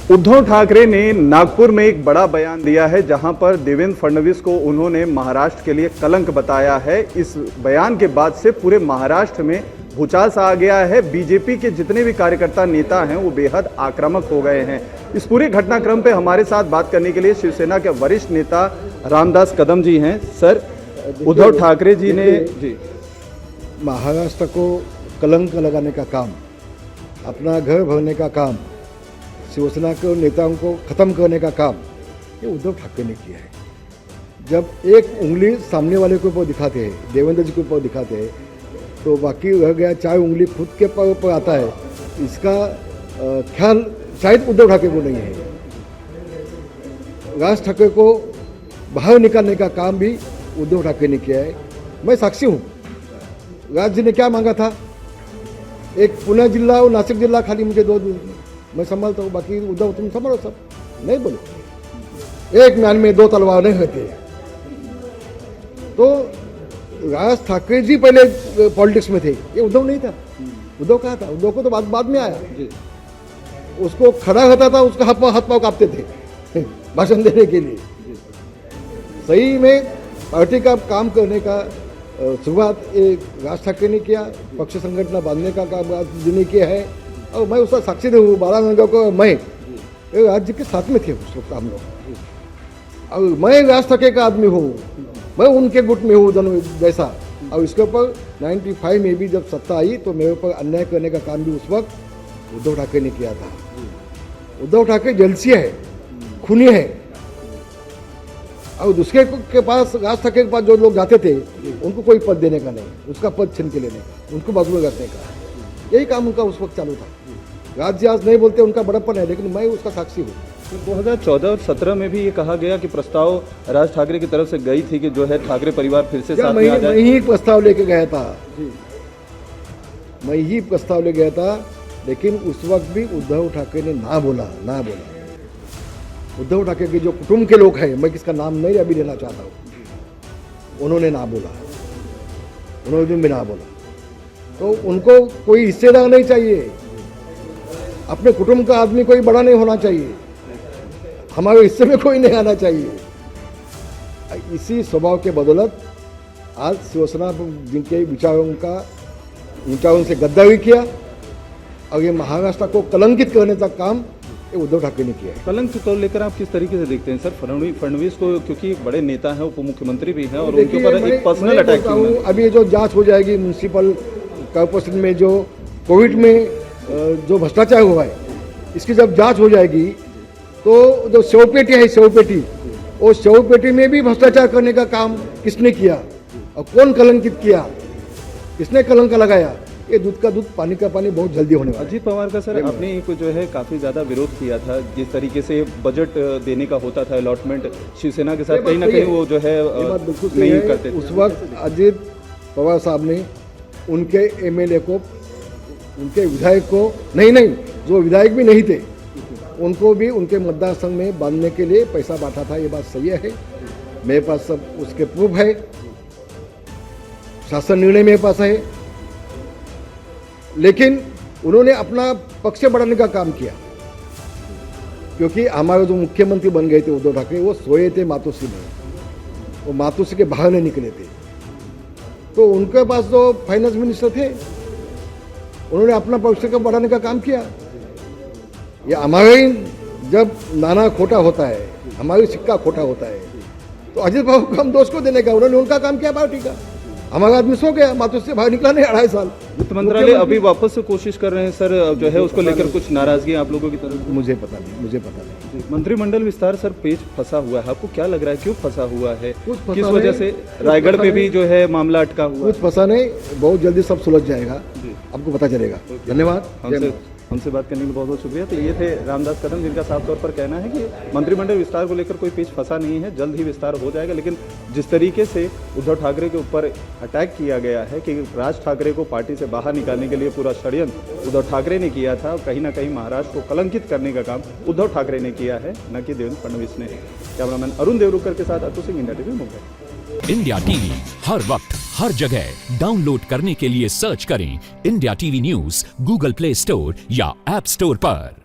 उद्धव ठाकरे ने नागपुर में एक बड़ा बयान दिया है, जहां पर देवेंद्र फडणवीस को उन्होंने महाराष्ट्र के लिए कलंक बताया है। इस बयान के बाद से पूरे महाराष्ट्र में भूचाल सा आ गया है। बीजेपी के जितने भी कार्यकर्ता नेता हैं वो बेहद आक्रामक हो गए हैं। इस पूरे घटनाक्रम पे हमारे साथ बात करने के लिए शिवसेना के वरिष्ठ नेता रामदास कदम जी हैं। सर, उद्धव ठाकरे जी ने महाराष्ट्र को कलंक लगाने का काम, अपना घर भरने का काम, शिवसेना के नेताओं को ख़त्म करने का काम ये उद्धव ठाकरे ने किया है। जब एक उंगली सामने वाले के ऊपर दिखाते हैं, देवेंद्र जी के ऊपर दिखाते हैं, तो बाकी रह गया 4 उंगली खुद के ऊपर आता है। इसका ख्याल शायद उद्धव ठाकरे को नहीं है। राज ठाकरे को बाहर निकालने का काम भी उद्धव ठाकरे ने किया है। मैं साक्षी हूँ। राज जी ने क्या मांगा था? एक पुणे जिला और नासिक जिला खाली मुझे 2 मैं संभालता हूँ, बाकी उद्धव तुम संभालो सब। नहीं बोलो, एक म्यान में 2 तलवार नहीं होती है। तो राज ठाकरे जी पहले पॉलिटिक्स में थे, ये उद्धव नहीं था। उद्धव कहा था, उद्धव को तो बाद में आया। उसको खड़ा होता था, उसका हाथ पाँव कांपते थे भाषण देने के लिए। सही में पार्टी का काम करने का शुरुआत एक राज ठाकरे ने किया, पक्ष संगठन बांधने का काम राज जी ने किया है। और मैं उसका साक्षी हूँ। 12 नवंबर को मैं राज्य के साथ में थे उस वक्त हम लोग। और मैं राज ठाकरे का आदमी हूँ, मैं उनके गुट में हूँ दोनों जैसा। और इसके ऊपर 95 में भी जब सत्ता आई तो मेरे ऊपर अन्याय करने का काम भी उस वक्त उद्धव ठाकरे ने किया था। उद्धव ठाकरे जलसी है, खूनी है। और दूसरे के पास, राज ठाकरे के पास जो लोग जाते थे उनको कोई पद देने का नहीं, उसका पद छीन के लेने का, उनको बाजू में रखने का, यही काम उनका उस वक्त चालू था। राज्य आज नहीं बोलते, उनका बड़प्पन है, लेकिन मैं उसका साक्षी हूँ। 2014 और 17 में भी ये कहा गया कि प्रस्ताव राज ठाकरे की तरफ से गई थी कि जो है ठाकरे परिवार फिर से साथ में आ जाए। मैं ही प्रस्ताव लेके गया था, मैं ही प्रस्ताव ले गया था, लेकिन उस वक्त भी उद्धव ठाकरे ने ना बोला। उद्धव ठाकरे के जो कुटुंब के लोग हैं, मैं किसका नाम नहीं अभी लेना चाहता हूँ, उन्होंने ना बोला, उन्होंने भी ना बोला। तो उनको कोई हिस्सेदार नहीं चाहिए, अपने कुटुंब का आदमी कोई बड़ा नहीं होना चाहिए, हमारे हिस्से में कोई नहीं आना चाहिए। इसी स्वभाव के बदौलत आज शिवसेना जिनके विचारों से गद्दारी किया और ये महाराष्ट्र को कलंकित करने का काम ये उद्धव ठाकरे ने किया है। कलंक को लेकर आप किस तरीके से देखते हैं सर? फडणवीस को, क्योंकि एक बड़े नेता हैं, उप मुख्यमंत्री भी हैं, और उनके ऊपर एक पर्सनल अटैक किया। अभी ये जो जांच हो जाएगी म्यूनसिपल कॉर्पोरेशन में, जो कोविड में जो भ्रष्टाचार हुआ है, इसकी जब जांच हो जाएगी तो जो शवपेटी है, वो शवपेटी में भी भ्रष्टाचार करने का काम किसने किया और कौन कलंकित किया, किसने कलंक लगाया, ये दूध का दूध पानी का पानी बहुत जल्दी होने वाला है। अजीत पवार का सर आपने एक जो है काफी ज्यादा विरोध किया था, जिस तरीके से बजट देने का होता था अलॉटमेंट, शिवसेना के साथ कहीं ना कहीं वो जो है नहीं करते थे। उस वक्त अजीत पवार साहब ने उनके एमएलए को, उनके विधायक को, नहीं जो विधायक भी नहीं थे उनको भी उनके मतदार संघ में बांधने के लिए पैसा बांटा था। ये बात सही है, मेरे पास सब उसके प्रूफ है, शासन निर्णय मेरे पास है। लेकिन उन्होंने अपना पक्ष बढ़ाने का काम किया, क्योंकि हमारे जो मुख्यमंत्री बन गए थे उद्धव ठाकरे, वो सोए थे मातोश्री में, वो मातोश्री के बाहर नहीं निकले थे। तो उनके पास जो फाइनेंस मिनिस्टर थे, उन्होंने अपना पक्ष को बढ़ाने का काम किया। ये हमारे जब नाना खोटा होता है, हमारी सिक्का खोटा होता है, तो अजीत पवार को हम दोष को देने का, उन्होंने उनका काम किया पार्टी का। हमारा आदमी सो गया, मातोश्री से बाहर निकला नहीं 2.5 साल। वित्त मंत्रालय अभी वापस से कोशिश कर रहे हैं सर, जो है उसको लेकर कुछ नाराजगी आप लोगों की तरफ? मुझे पता नहीं। मंत्रिमंडल विस्तार सर पेच फंसा हुआ है, आपको क्या लग रहा है क्यों फंसा हुआ है? किस वजह से? रायगढ़ पे भी जो है मामला अटका हुआ। कुछ फंसा नहीं, बहुत जल्दी सब सुलझ जाएगा, आपको पता चलेगा। धन्यवाद। हमसे बात करने के लिए बहुत बहुत शुक्रिया। तो ये थे रामदास कदम, जिनका साफ तौर पर कहना है कि मंत्रिमंडल विस्तार को लेकर कोई पेच फंसा नहीं है, जल्द ही विस्तार हो जाएगा। लेकिन जिस तरीके से उद्धव ठाकरे के ऊपर अटैक किया गया है कि राज ठाकरे को पार्टी से बाहर निकालने के लिए पूरा षड्यंत्र उद्धव ठाकरे ने किया था, कहीं ना कहीं महाराष्ट्र को कलंकित करने का काम उद्धव ठाकरे ने किया है, न कि देवेंद्र फडणवीस ने। कैमरामैन अरुण देवरुकर के साथ Atul Singh, India TV, Mumbai. India TV हर वक्त हर जगह डाउनलोड करने के लिए सर्च करें India TV news Google Play Store या ऐप स्टोर पर।